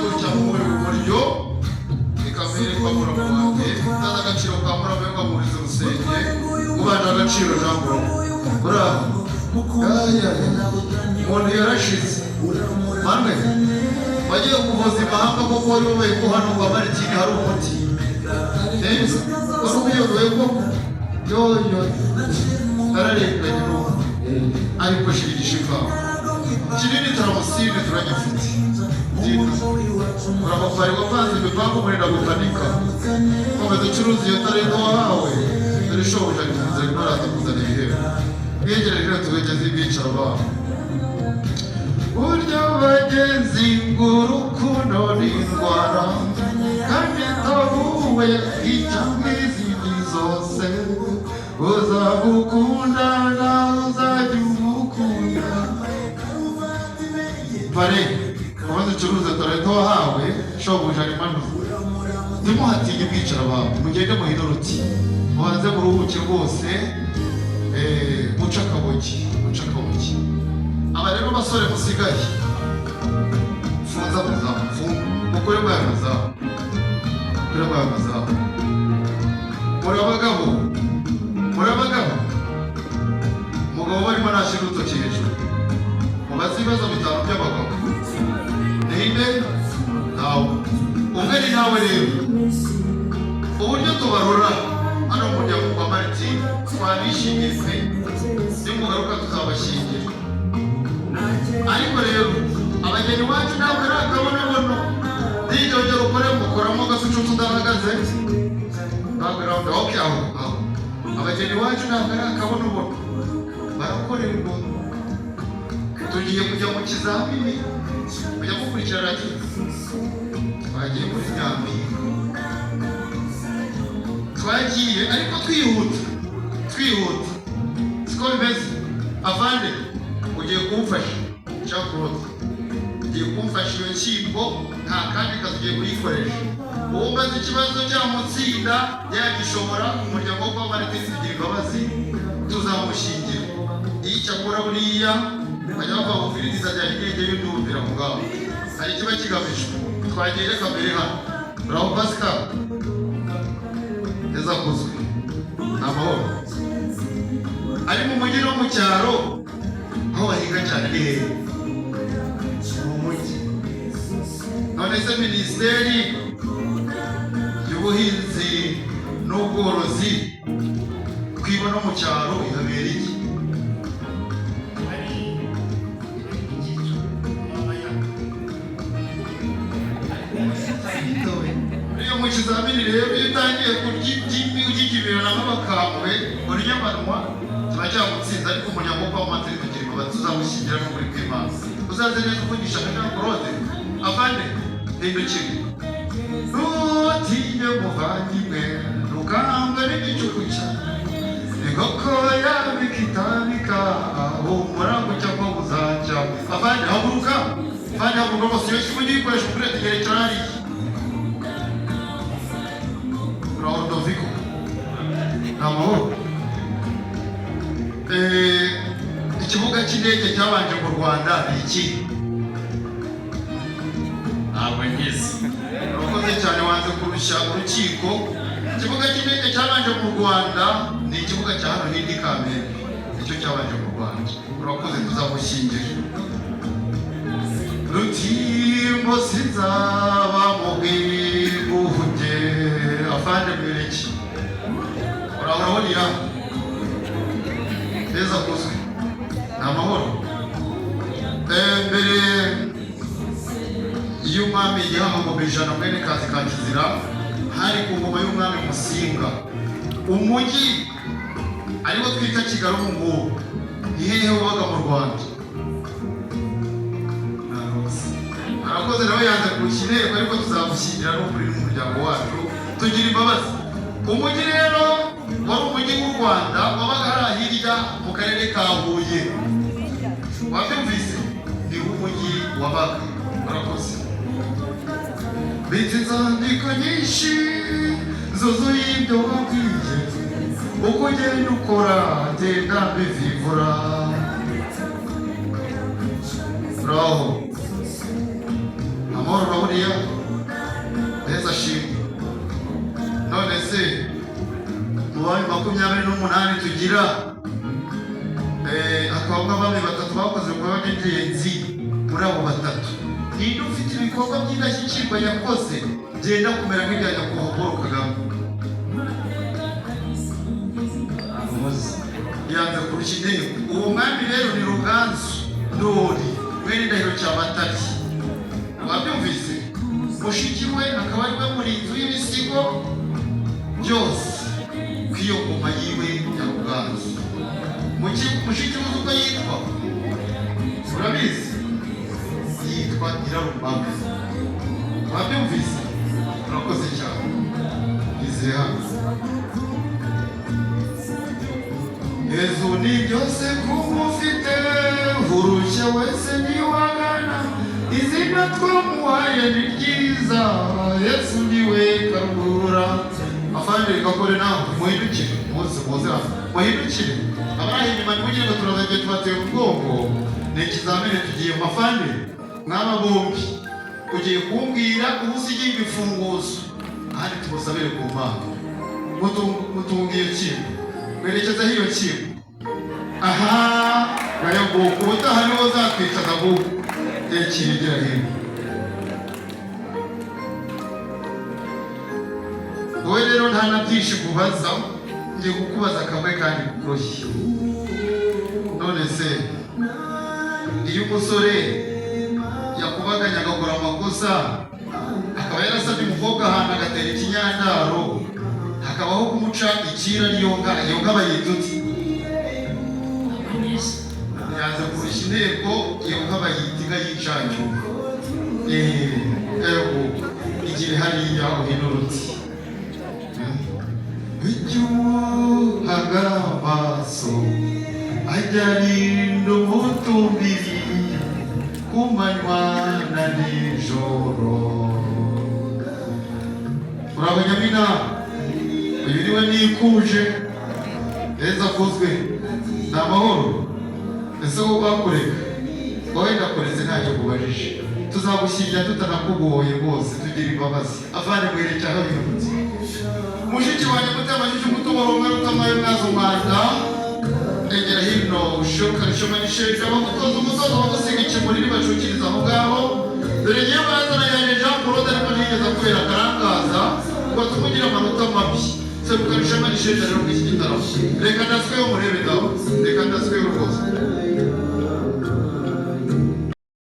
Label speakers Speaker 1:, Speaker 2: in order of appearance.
Speaker 1: gutya mu buryo ikamere kwa muramuwange tata agaciro ka muramuwe kamuriza urusenge ubana agaciro jambo bravo aya umuntu yarashize manwe bagiye kuvuza imahanga kuko wari wowe kuhanurwa Martin hari umuti wari uyoboye ko yoyo ararenganye n'ubu ariko shirigisha ikawa kinini turamusine turagifite urabafari wapanze imipangu murenda gukanika komeza ucuruza iyo tarento wahawe dore shobuja gifunze ntaraza kuzana ibihembo yegereje tubegeze ibicaro babo burya bagenzi ng'urukundo n'indwara kandi tabuwe icyangwa izindi zose uzagukunda nawe uzajya umukunda pare amaze ucuruza tarento wahawe shobuja rimanuka ntimuhatinye ubwicara bawe mugende muhine uruti mubanze muruhuke rwose muca akabogi aba rero basore musigaye funza muzamu mukore bwayo muzamu muri abagabo umugabo barimo nashyira urutoki hejuru mubaze ibibazo bitanu by'abagabo ninde nawe umwe ni nawe rero uburyo tubarora hano mu muryango wa Martin twabishimiye pe nimugaruka tuzabashyingira ariko rero abageni wacu ntabwo ari akabonobono nijogera ukore mukoramo gasucucu udahagaze background okay aho abageni wacu ntabwo ari akabonobono barakorerwa tugiye kujya mu kizamini kujya mukurikirana twagiye muri Nyampinga twagiye ariko twihuta siko bimeze avande ugiye kumfasha cyakurota ugiye kumfasha iyo nshyimbo nta kandi kazi ugiye kuyikoresha umaze ikibazo cyamutsinda yagishobora umuryango wo kwa Martin tugira imbabazi tuzamushingira iyo icyakora buriya bajya bava bufiritiza ajyana igenge y'undumvira mu ngabo hari ikiba kigamijwe twagiye reka mbere hano bravo Pascal yazakozwe amahoro ari mu mujyi no mu cyaro aho bahinga cyane ni hehe mu mujyi none se minisiteri y'ubuhinzi n'ubworozi kwiba no mu cyaro ihabera iki iyo mu kizamini rero iyo utangiye kurya ugikibirana nk'abakambwe uryamanwa turacyagutsinda ariko umuryango wo kwa Martin tugira imbabazi tuzamushyingira no muri kw'Imana uzaze neza uvugisha akanya kurode avande hindukire ntutinye muvandimwe ntukangwe n'igicuku cyane inkoko yabika itabika humura gucya ko buzajya avande haguruka bose iyo kigo gikoresha kuri etegerekera hariya Rodoviko amahoro ikibuga cy'indege cyabanje mu Rwanda ni iki ntabwo ngize urakoze cyane wanze kurusha urukiko ikibuga cy'indege cyabanje mu Rwanda ni ikibuga cya hano hirya i Kamembe nicyo cyabanje mu Rwanda urakoze tuzagushyingira rutimbo sinzaba mu bwigunge afande mbeleki urabona neza kuzwe namahoro mbere y'umwami Gihanga Bijana mwene kazi ka Kizira hari ku ngoma y'umwami Musinga umujyi ariwo twita Kigali ubu ngubu ni hehe wabaga mu Rwanda arakoze nawe yanze kukineko ariko tuzagushyingira no kuri umuryango wacu tugira imbabazi umujyi rero wari umujyi w'u Rwanda wabaga hari hirya mu karere ka Huye wabyumvise ni umujyi wabaga arakoze biti nzandiko nyinshi zuzuye ibyo wabwiye uko ugenda ukora genda mbivivura bravo amahoro urabona haleluya heza shimwe. None se mu bami 28 tugira akabwa bamwe batatu bakoze ibikorwa by'ingenzi. Muri abo batatu ninde ufite ibikorwa by'indashyikirwa yakoze byenda kumera nk'ibya nyakubahwa Paul Kagame? Yanze kurusha inteko. Uwo mwami rero ni Ruganzu Ndoli mwene Ndahiro Cyamatare. Wabyumvise? Mushiki we akaba ari we murinzi w'ibisigo byose kw'iyo ngoma yiwe ya Ruganzu. Mushiki we uko yitwa urabizi? Yitwa Nyirarumaga. Wabyumvise? Urakoze cyane. Izere hano. Yesu ni byose kumufite, urushya wese niwagana, izina twamuhaye ni ryiza, Yesu niwe karura. Afande gakore nawe muhindukire muze muhindukire. Abari inyuma nimugire ngo turazajya tubatera ubwongo. Ni ikizamini tugiye mafande mwaba bombi ugiye kumbwira ubusigiye ibifunguzo ahandi tubusabire ku Mana. Mutungiye kimwe werekeza hiyo kimwe. Aha bayago kubutaha niho zatwicaza vuba ekirigira hino. Wowe rero nta na byinshi kubaza, ngiye kukubaza kamwe kandi koroshye. None se iyo umusore yakubaganya agakora amakosa akaba yarasabye umukobwa ahantu agatera ikinyandaro hakabaho kumuca ikira niyonga bayituti yanze kurusha inteko yonga bayitiga yicanyo igire hariya uhinurutse icyuhaga amaso ajyarinda umutumbiri ku manywa na nijoro. Muraho Nyamina, uyu niwe nikuje neza akozwe ni amahoro. Ese wowe bakureka wowe ndakoreze ntacyo kubajije, tuzagushyingira tutanakugoye rwose, tugira imbabazi. Avane mwerekera aho bihutse. Mushiki wanjye mutabajije umutungo rumwe rutamaye mwazo Rwanda egera hino ushoka rishoma nisheje abamutoza umutoza bagusiga ikimuri nibacukiriza aho ngaho. Dore ngiye bazana yanjye Jean Claude ariko nigeza kubera akarangaza ngo tumugira amanota mabi. Seruka rishoma nisheje rero mw'iki gitaramo. Reka ndasweho murebe dawe, reka ndasweho rwose.